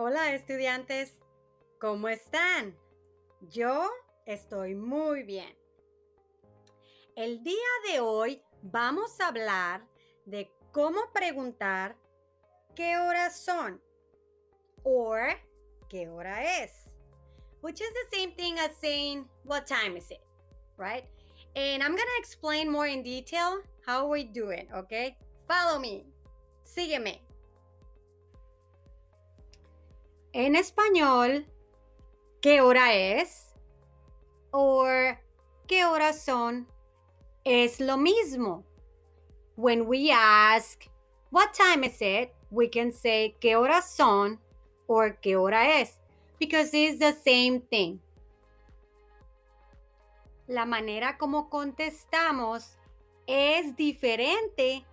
Hola estudiantes, ¿cómo están? Yo estoy muy bien. El día de hoy vamos a hablar de cómo preguntar qué horas son or qué hora es, which is the same thing as saying what time is it, right? And I'm going to explain more in detail how we do it, okay? Follow me. Sígueme. En español, ¿qué hora es? Or ¿qué horas son? Es lo mismo. When we ask, what time is it? We can say, ¿qué horas son? Or ¿qué hora es? Because it's the same thing. La manera como contestamos es diferente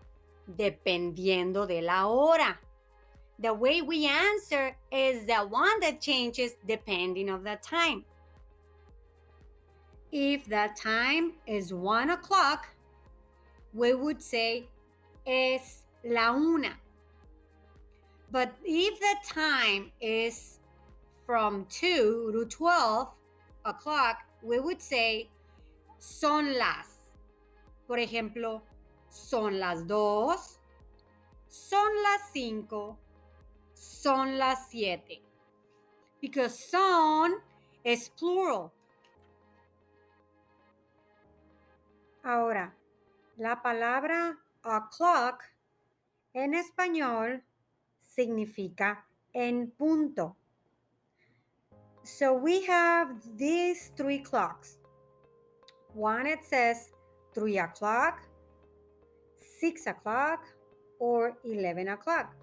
dependiendo de la hora. The way we answer is the one that changes depending of the time. If the time is 1 o'clock, we would say es la una. But if the time is from 2 to 12 o'clock, we would say son las. Por ejemplo, son las 2, son las 5, son las 7. Because son es plural. Ahora, la palabra o'clock en español significa en punto. So we have these 3 clocks. One, it says 3 o'clock, 6 o'clock, or 11 o'clock.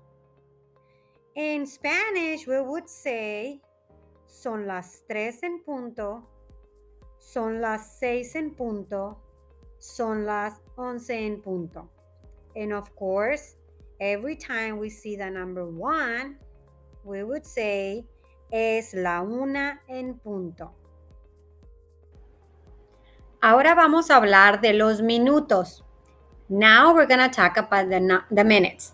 In Spanish, we would say son las 3 en punto, son las 6 en punto, son las 11 en punto. And of course, every time we see the number 1, we would say es la una en punto. Ahora vamos a hablar de los minutos. Now we're going to talk about the minutes.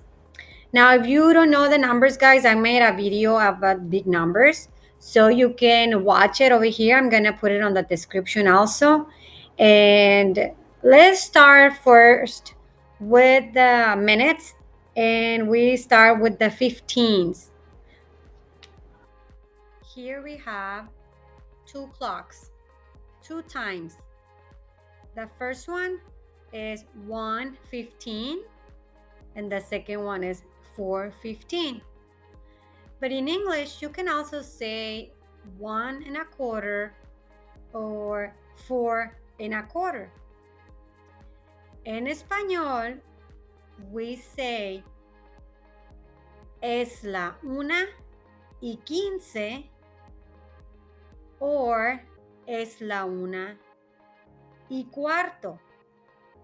Now, if you don't know the numbers, guys, I made a video about big numbers. So you can watch it over here. I'm going to put it on the description also. And let's start first with the minutes. And we start with the 15s. Here we have 2 clocks, 2 times. The first one is 1:15 and the second one is 4:15. But in English, you can also say 1:15 or 4:15. En español, we say es la 1:15 or es la 1:15.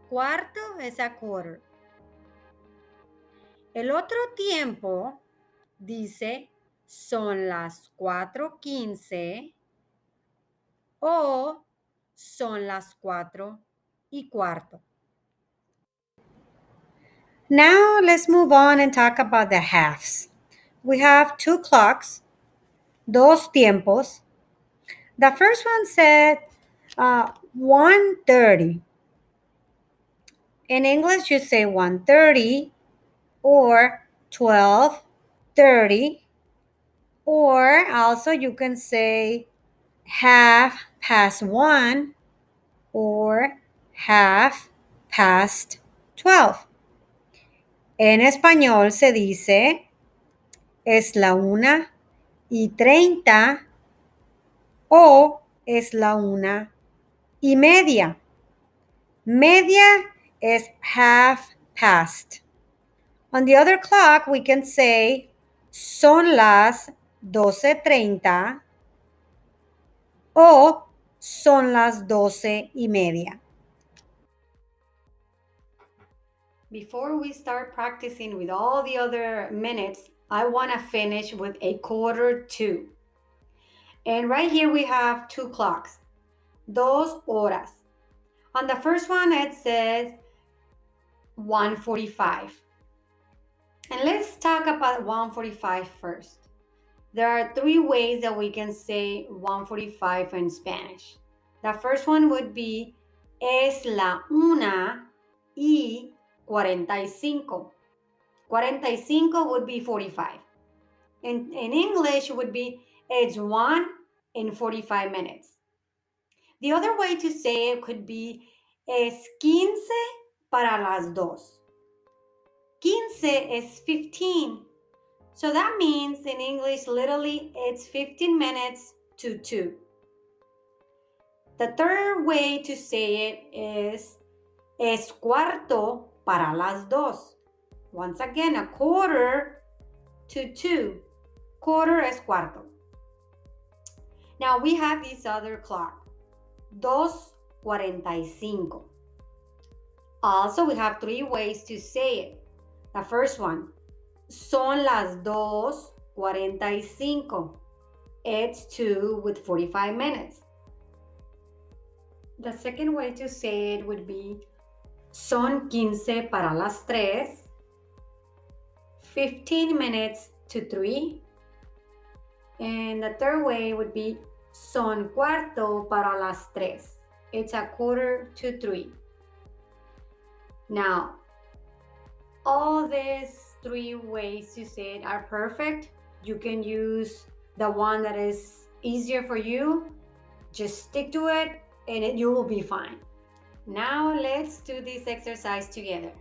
Cuarto es a quarter. El otro tiempo dice son las 4:15 o son las 4:15. Now let's move on and talk about the halves. We have 2 clocks, dos tiempos. The first one said 1:30. In English, you say 1:30 or 12:30, or also you can say 1:30 or 12:30. En español se dice es la 1:30 o es la 1:30. Media is 1/2. On the other clock, we can say son las 12:30 o son las 12:30. Before we start practicing with all the other minutes, I want to finish with a 1:45. And right here we have 2 clocks, 2 horas. On the first one, it says 1:45. And let's talk about 1:45 first. There are three ways that we can say 1:45 in Spanish. The first one would be es la 1:45. 45 would be 45. In English, it would be it's 1:45. The other way to say it could be es 15 para las 2. 15 is 15. So that means in English, literally, it's 15 minutes to 2. The third way to say it is es cuarto para las 2. Once again, a quarter to 2. Quarter es cuarto. Now we have this other clock, 2:45. Also, we have three ways to say it. The first one, son las 2:45. It's 2 with 45 minutes. The second way to say it would be son 15 para las 3. 15 minutes to 3. And the third way would be son cuarto para las 3. It's a quarter to 3. Now, all these three ways to say it are perfect. You can use the one that is easier for you. Just stick to it and you will be fine. Now let's do this exercise together.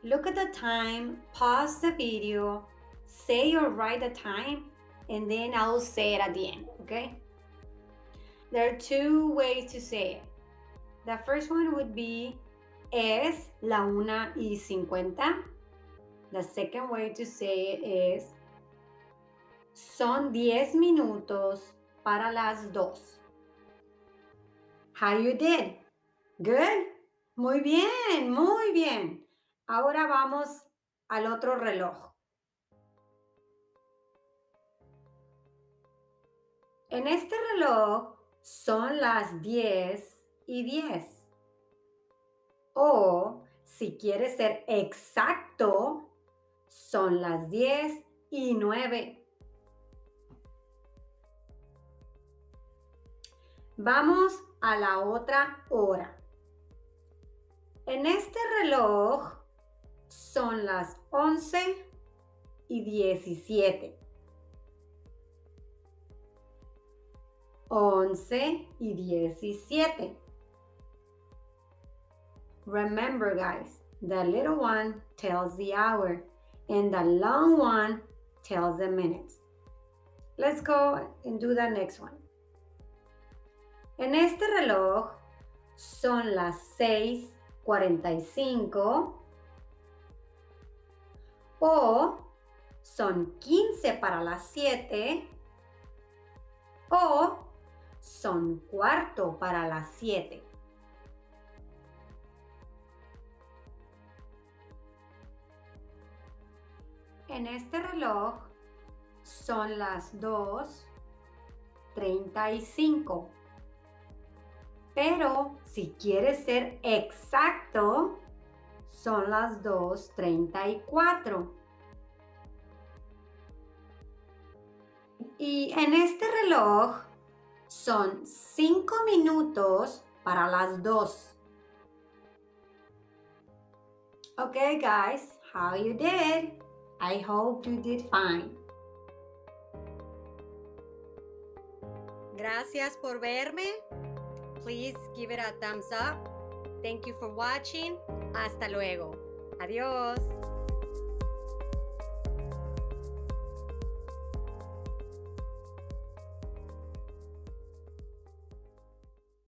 Look at the time, pause the video, say or write the time, and then I'll say it at the end, okay? There are two ways to say it. The first one would be es la 1:50. The second way to say it is son 10 minutos para las 2. How you did? Good? Muy bien, muy bien. Ahora vamos al otro reloj. En este reloj son las 10:10. O, si quieres ser exacto, son las 10:09. Vamos a la otra hora. En este reloj son las 11:17. 11:17. Remember, guys, the little one tells the hour and the long one tells the minutes. Let's go and do the next one. En este reloj son las 6:45 o son 15 para las 7 o son cuarto para las 7. En este reloj son las 2:35. Pero si quieres ser exacto, son las 2:34. Y en este reloj son 5 minutos para las 2. Okay, guys, how you did? I hope you did fine. Gracias por verme. Please give it a thumbs up. Thank you for watching. Hasta luego. Adiós.